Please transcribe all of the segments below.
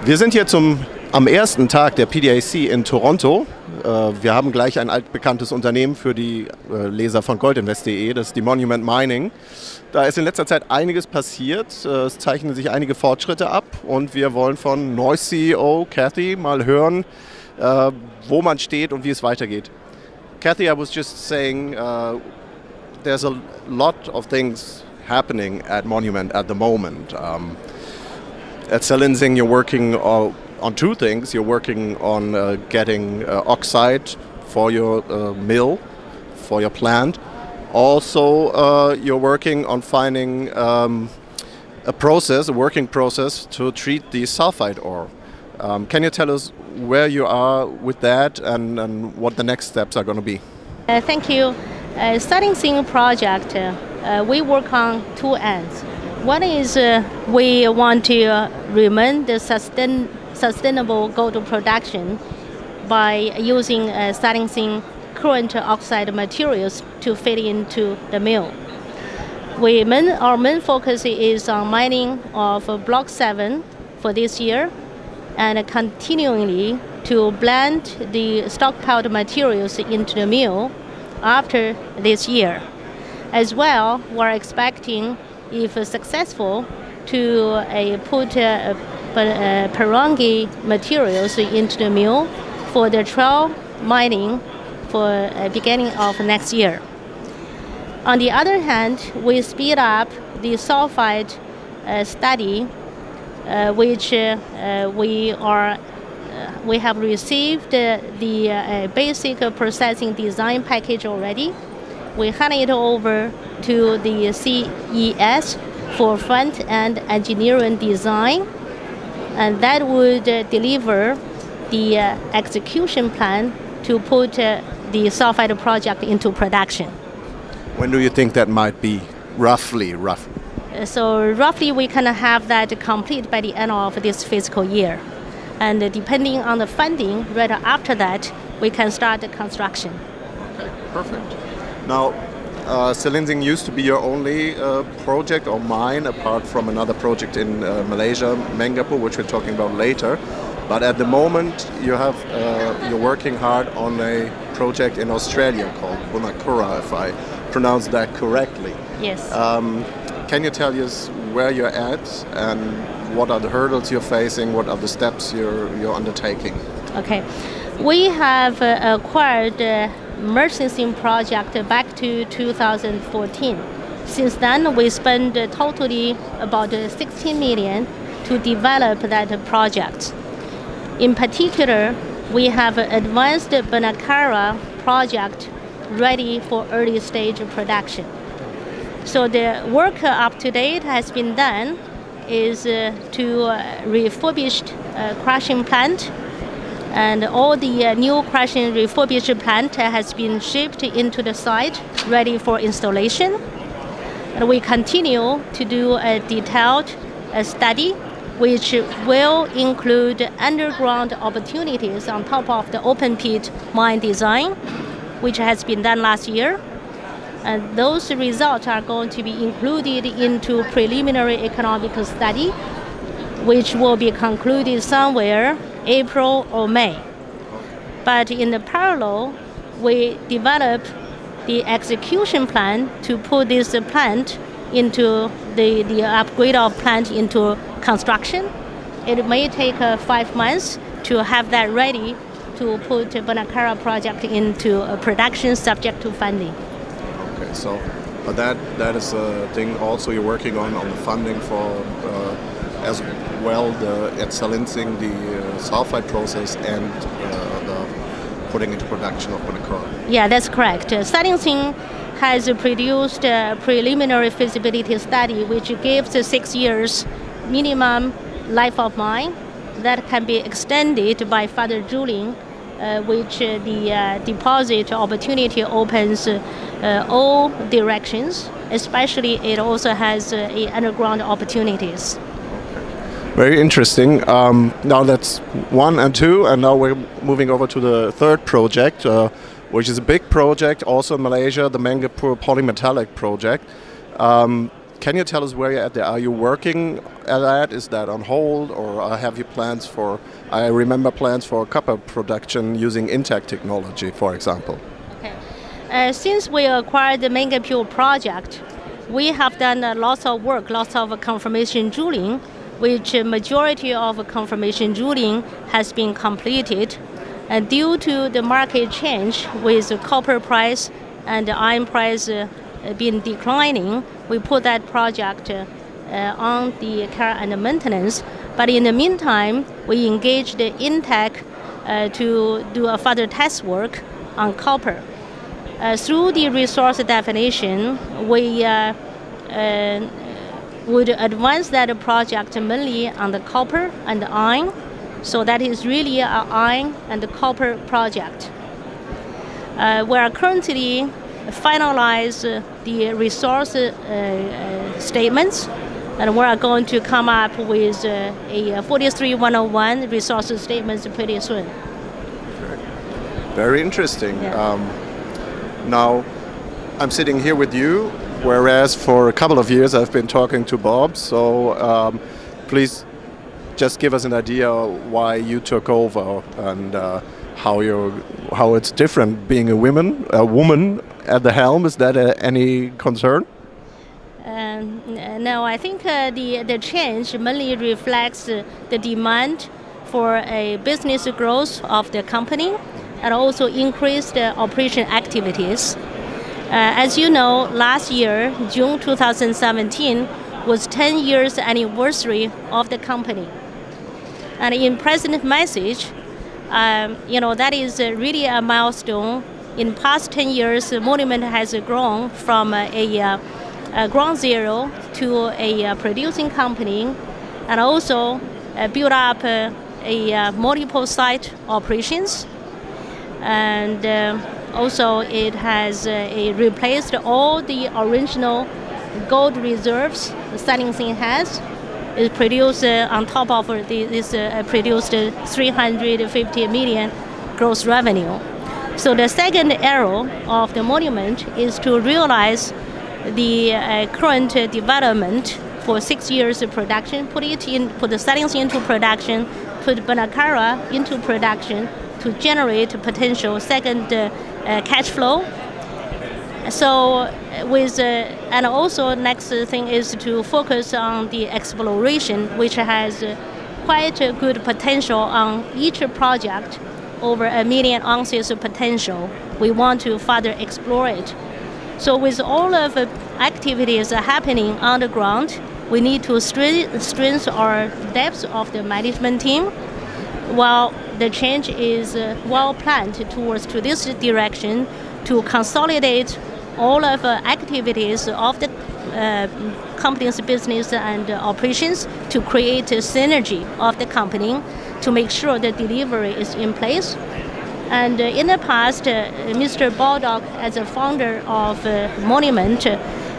Wir sind hier am ersten Tag der PDAC in Toronto. Wir haben gleich ein altbekanntes Unternehmen für die Leser von goldinvest.de, das ist die Monument Mining. Da ist in letzter Zeit einiges passiert, es zeichnen sich einige Fortschritte ab und wir wollen von Neues CEO Kathy mal hören, wo man steht und wie es weitergeht. Kathy, I was just saying there's a lot of things happening at Monument at the moment. At Selinsing, you're working on two things. You're working on getting oxide for your mill, for your plant. Also, you're working on finding a working process to treat the sulfide ore. Can you tell us where you are with that and what the next steps are going to be? Thank you. Selinsing project, we work on two ends. One is we want to remain the sustainable gold production by using Selinsing current oxide materials to feed into the mill. Our main focus is on mining of Block 7 for this year and continually to blend the stockpiled materials into the mill after this year. As well, we're expecting, if successful, to put Perongi materials into the mill for the trial mining for beginning of next year. On the other hand, we speed up the sulfide study, which we have received the basic processing design package already. We hand it over to the CES for front-end engineering design, and that would deliver the execution plan to put the sulfide project into production. When do you think that might be, roughly? So roughly we can have that complete by the end of this fiscal year. And depending on the funding, right after that, we can start the construction. Okay, perfect. Now, Selinsing used to be your only project or mine, apart from another project in Malaysia, Mengapur, which we're talking about later. But at the moment, you're working hard on a project in Australia called Mengapur, if I pronounce that correctly. Yes. Can you tell us where you're at and what are the hurdles you're facing? What are the steps you're undertaking? Okay, we have acquired Murchison project back to 2014. Since then, we spent totally about 16 million to develop that project. In particular, we have advanced Mengapur project ready for early stage production. So the work up to date has been done is to refurbish crushing plant, and all the new crushing refurbished plant has been shipped into the site ready for installation. And we continue to do a detailed study which will include underground opportunities on top of the open pit mine design, which has been done last year. And those results are going to be included into preliminary economic study, which will be concluded somewhere April or May. But in the parallel, we develop the execution plan to put this plant into the upgrade of plant into construction. It may take 5 months to have that ready to put the Mengapur project into production subject to funding. Okay, so that is a thing also you're working on the funding for as well at Selinsing the sulfide process and the putting into production of Mengapur. Yeah, that's correct. Selinsing has produced a preliminary feasibility study which gives 6 years minimum life of mine that can be extended by further drilling, which the deposit opportunity opens all directions, especially it also has underground opportunities. Very interesting. Now that's 1 and 2, and now we're moving over to the third project, which is a big project also in Malaysia, the Mengapur polymetallic project. can you tell us where you're at there? Are you working at that? Is that on hold, or have you plans for? I remember plans for copper production using intact technology, for example. Okay. Since we acquired the Mengapur project, we have done lots of work, lots of confirmation drilling, which majority of confirmation drilling has been completed. And due to the market change with the copper price and the iron price been declining, we put that project on the care and maintenance. But in the meantime, we engaged Intech to do a further test work on copper. Through the resource definition, we would advance that project mainly on the copper and the iron. So that is really an iron and copper project. We are currently finalize the resource statements, and we are going to come up with a 43-101 resource statements pretty soon. Very interesting. Yeah. Now, I'm sitting here with you, whereas for a couple of years I've been talking to Bob. So please just give us an idea why you took over and how it's different being a woman at the helm. Is that any concern? No, I think the change mainly reflects the demand for a business growth of the company and also increased operation activities. As you know, last year, June 2017, was 10 years anniversary of the company. And in President's message, that is really a milestone. In past 10 years, the monument has grown from a ground zero to a producing company, and also built up a multiple site operations. And also it has replaced all the original gold reserves Selinsing has. It produced on top of this produced 350 million gross revenue. So the second arrow of the monument is to realize the current development for 6 years of production, put the Selinsing into production, put Banakara into production to generate potential second cash flow. So and also next thing is to focus on the exploration, which has quite a good potential on each project, over 1 million ounces of potential. We want to further explore it. So with all of the activities happening on the ground, we need to strengthen our depth of the management team, while the change is well planned towards to this direction to consolidate all of the activities of the company's business and operations to create a synergy of the company to make sure the delivery is in place. And in the past, Mr. Baldock, as a founder of Monument,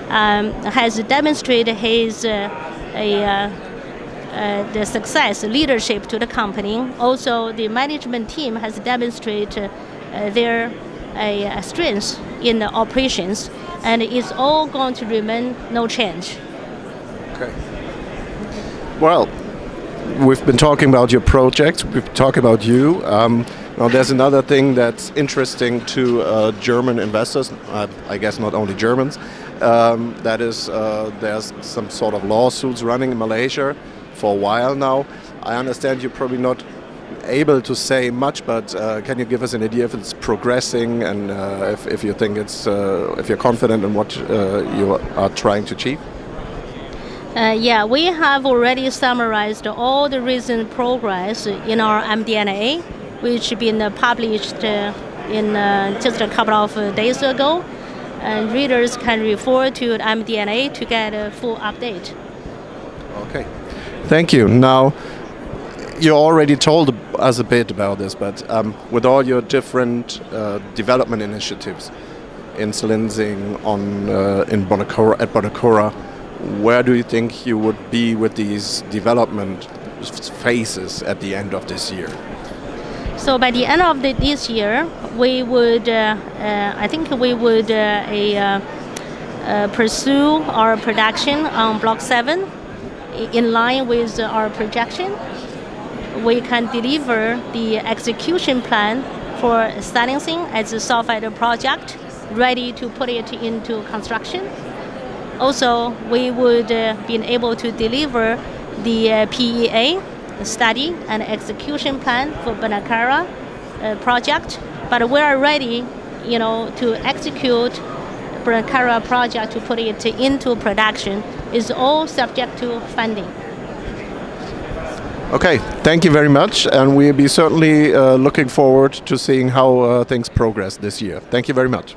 has demonstrated his the success, leadership to the company. Also, the management team has demonstrated their strength in the operations, and it's all going to remain no change. Okay. Well, we've been talking about your project, we've talked about you. Now there's another thing that's interesting to German investors, I guess not only Germans, that is there's some sort of lawsuits running in Malaysia for a while now. I understand you're probably not able to say much, but can you give us an idea if it's progressing and if you think it's if you're confident in what you are trying to achieve? Yeah, we have already summarized all the recent progress in our MD&A, which has been published in just a couple of days ago, and readers can refer to the MD&A to get a full update. Okay, thank you. Now, you already told us a bit about this, but with all your different development initiatives in Selinsing, in Banakura, where do you think you would be with these development phases at the end of this year? So by the end of this year, we would, I think we would pursue our production on Block 7 in line with our projection. We can deliver the execution plan for Selinsing as a sulfide project, ready to put it into construction. Also, we would be able to deliver the PEA study and execution plan for Banakara project, but we are ready, to execute Banakara project to put it into production. Is all subject to funding. Okay, thank you very much, and we'll be certainly looking forward to seeing how things progress this year. Thank you very much.